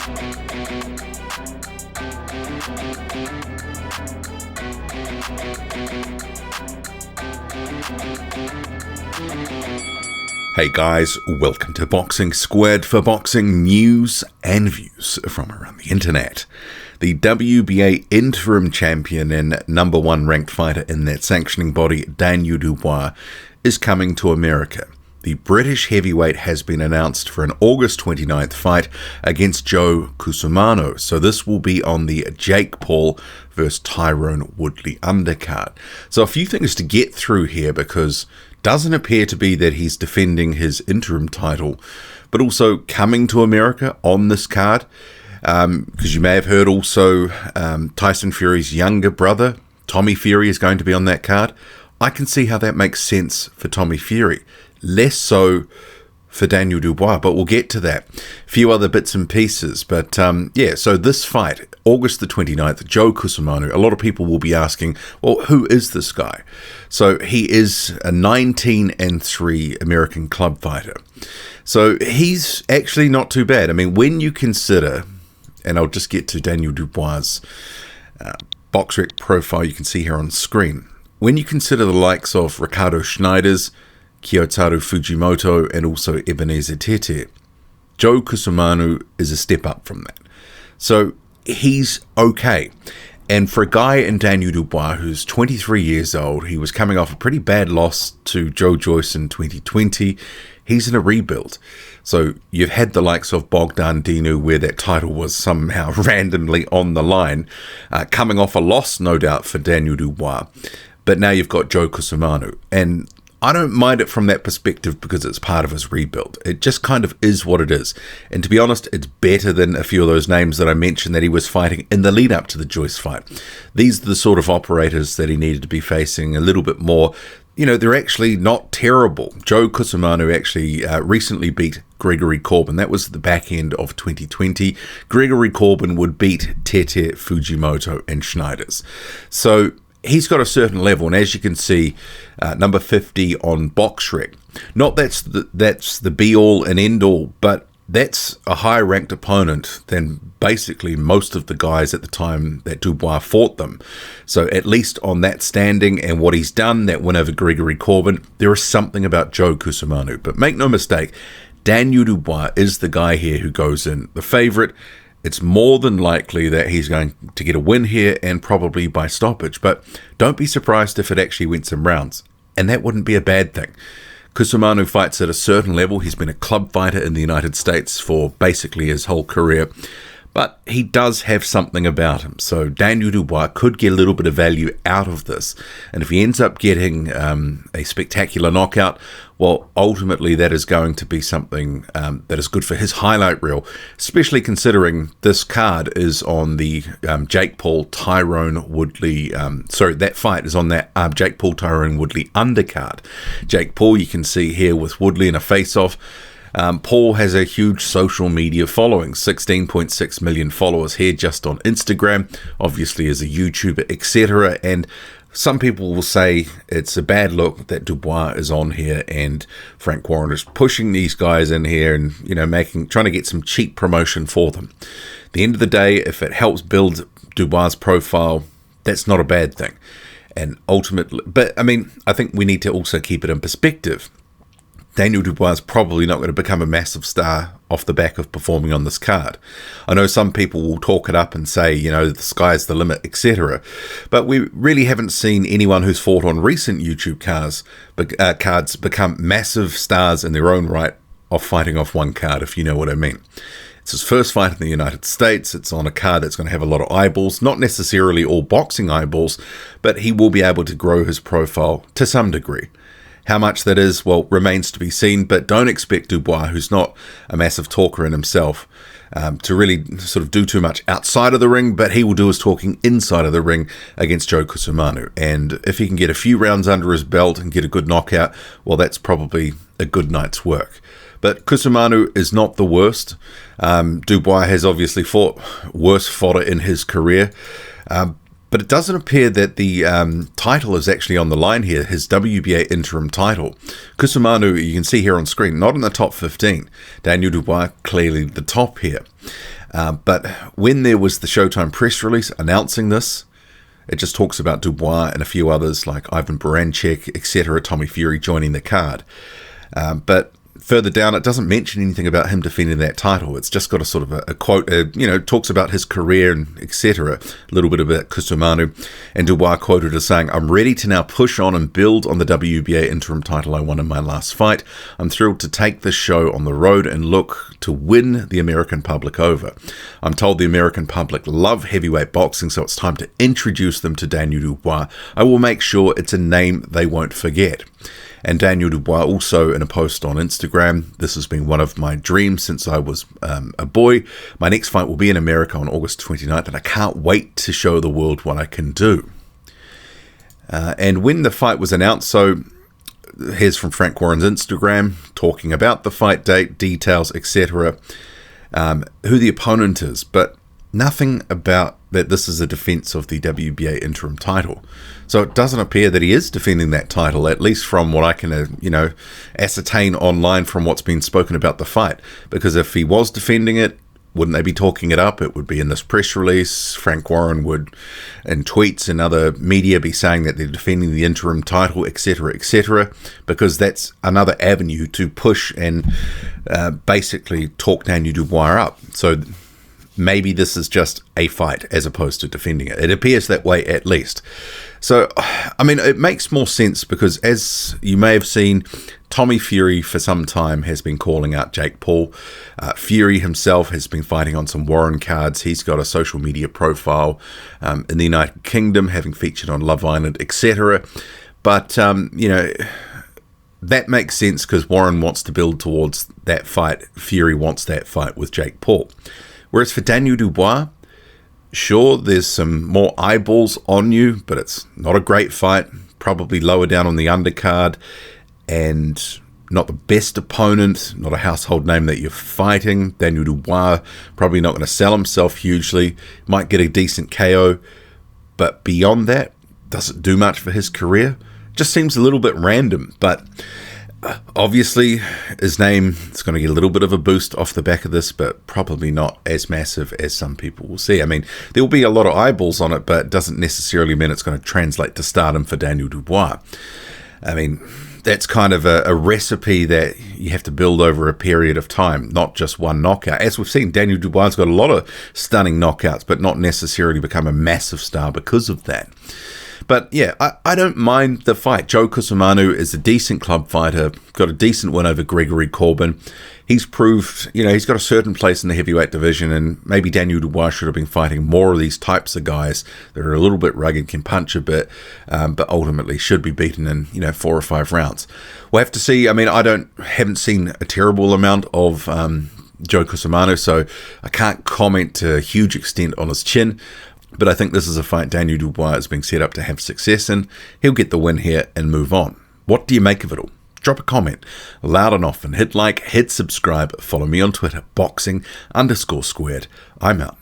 Hey guys, welcome to Boxing Squared for boxing news and views from around the internet. The WBA interim champion and number one ranked fighter in that sanctioning body, Daniel Dubois, is coming to America. The British heavyweight has been announced for an August 29th fight against Joe Cusumano. So this will be on the Jake Paul versus Tyrone Woodley undercard. So a few things to get through here, because doesn't appear to be that he's defending his interim title, but also coming to America on this card. Because you may have heard also Tyson Fury's younger brother, Tommy Fury, is going to be on that card. I can see how that makes sense for Tommy Fury. Less so for Daniel Dubois, but we'll get to that. A few other bits and pieces. But yeah, so this fight, August the 29th, Joe Cusumano, a lot of people will be asking, well, who is this guy? So he is a 19-3 American club fighter. So he's actually not too bad. I mean, when you consider, and I'll just get to Daniel Dubois' BoxRec profile you can see here on screen. When you consider the likes of Ricardo Schneider's, Kyotaru Fujimoto, and also Ebenezer Tete, Joe Cusumano is a step up from that. So he's okay. And for a guy in Daniel Dubois who's 23 years old, he was coming off a pretty bad loss to Joe Joyce in 2020. He's in a rebuild. So you've had the likes of Bogdan Dinu, where that title was somehow randomly on the line, coming off a loss, no doubt, for Daniel Dubois. But now you've got Joe Cusumano. And I don't mind it from that perspective because it's part of his rebuild. It just kind of is what it is. And to be honest, it's better than a few of those names that I mentioned that he was fighting in the lead up to the Joyce fight. These are the sort of operators that he needed to be facing a little bit more. You know, they're actually not terrible. Joe Cusumano actually recently beat Gregory Corbin. That was the back end of 2020. Gregory Corbin would beat Tete, Fujimoto, and Schneiders. So he's got a certain level, and as you can see, number 50 on BoxRec. Not that's the be-all and end-all, but that's a higher-ranked opponent than basically most of the guys at the time that Dubois fought them. So at least on that standing and what he's done, that win over Gregory Corbin, there is something about Joe Cusumano. But make no mistake, Daniel Dubois is the guy here who goes in the favorite. It's more than likely that he's going to get a win here, and probably by stoppage. But don't be surprised if it actually went some rounds. And that wouldn't be a bad thing. Cusumano fights at a certain level. He's been a club fighter in the United States for basically his whole career. But he does have something about him. So Daniel Dubois could get a little bit of value out of this. And if he ends up getting a spectacular knockout, well, ultimately that is going to be something that is good for his highlight reel, especially considering this card is on the Jake Paul Tyrone Woodley. That fight is on that Jake Paul Tyrone Woodley undercard. Jake Paul, you can see here with Woodley in a face-off. Paul has a huge social media following, 16.6 million followers here just on Instagram, obviously as a YouTuber, etc. And some people will say it's a bad look that Dubois is on here and Frank Warren is pushing these guys in here and, you know, trying to get some cheap promotion for them. At the end of the day, if it helps build Dubois' profile, that's not a bad thing. And ultimately, but I mean, I think we need to also keep it in perspective. Daniel Dubois is probably not going to become a massive star off the back of performing on this card. I know some people will talk it up and say, you know, the sky's the limit, etc. But we really haven't seen anyone who's fought on recent YouTube cards become massive stars in their own right off fighting off one card, if you know what I mean. It's his first fight in the United States. It's on a card that's going to have a lot of eyeballs, not necessarily all boxing eyeballs, but he will be able to grow his profile to some degree. How much that is, well, remains to be seen, but don't expect Dubois, who's not a massive talker in himself, to really sort of do too much outside of the ring, but he will do his talking inside of the ring against Joe Cusumano. And if he can get a few rounds under his belt and get a good knockout, well, that's probably a good night's work. But Cusumano is not the worst. Dubois has obviously fought worse fodder in his career. But it doesn't appear that the title is actually on the line here, his WBA interim title. Cusumano, you can see here on screen, not in the top 15. Daniel Dubois, clearly the top here. But when there was the Showtime press release announcing this, it just talks about Dubois and a few others like Ivan Baranchyk, etc., Tommy Fury joining the card. But further down, it doesn't mention anything about him defending that title. It's just got a sort of a quote, talks about his career and etc. A little bit about Cusumano. And Dubois quoted as saying, "I'm ready to now push on and build on the WBA interim title I won in my last fight. I'm thrilled to take this show on the road and look to win the American public over. I'm told the American public love heavyweight boxing, so it's time to introduce them to Daniel Dubois. I will make sure it's a name they won't forget." And Daniel Dubois also in a post on Instagram, "This has been one of my dreams since I was a boy. My next fight will be in America on August 29th, and I can't wait to show the world what I can do." And when the fight was announced, so here's from Frank Warren's Instagram, talking about the fight date, details, etc., who the opponent is, but nothing about that this is a defense of the WBA interim title. So it doesn't appear that he is defending that title, at least from what I can, ascertain online from what's been spoken about the fight. Because if he was defending it, wouldn't they be talking it up? It would be in this press release. Frank Warren would, in tweets and other media, be saying that they're defending the interim title, etc., etc., because that's another avenue to push and basically talk Daniel Dubois up. So maybe this is just a fight as opposed to defending it. It appears that way at least. So, I mean, it makes more sense because, as you may have seen, Tommy Fury for some time has been calling out Jake Paul. Fury himself has been fighting on some Warren cards. He's got a social media profile in the United Kingdom, having featured on Love Island, etc. But, that makes sense because Warren wants to build towards that fight. Fury wants that fight with Jake Paul. Whereas for Daniel Dubois, sure, there's some more eyeballs on you, but it's not a great fight, probably lower down on the undercard, and not the best opponent, not a household name that you're fighting. Daniel Dubois probably not going to sell himself hugely, might get a decent KO, but beyond that, doesn't do much for his career. Just seems a little bit random, but obviously his name is going to get a little bit of a boost off the back of this, but probably not as massive as some people will see. I mean, there will be a lot of eyeballs on it, but it doesn't necessarily mean it's going to translate to stardom for Daniel Dubois. I mean, that's kind of a recipe that you have to build over a period of time, not just one knockout. As we've seen, Daniel Dubois has got a lot of stunning knockouts, but not necessarily become a massive star because of that. But yeah, I don't mind the fight. Joe Cusumano is a decent club fighter, got a decent win over Gregory Corbin. He's proved, he's got a certain place in the heavyweight division, and maybe Daniel Dubois should have been fighting more of these types of guys that are a little bit rugged, can punch a bit, but ultimately should be beaten in, 4 or 5 rounds. We'll have to see. I mean, haven't seen a terrible amount of Joe Cusumano, so I can't comment to a huge extent on his chin. But I think this is a fight Daniel Dubois is being set up to have success in. He'll get the win here and move on. What do you make of it all? Drop a comment loud and often. Hit like, hit subscribe. Follow me on Twitter, boxing_squared. I'm out.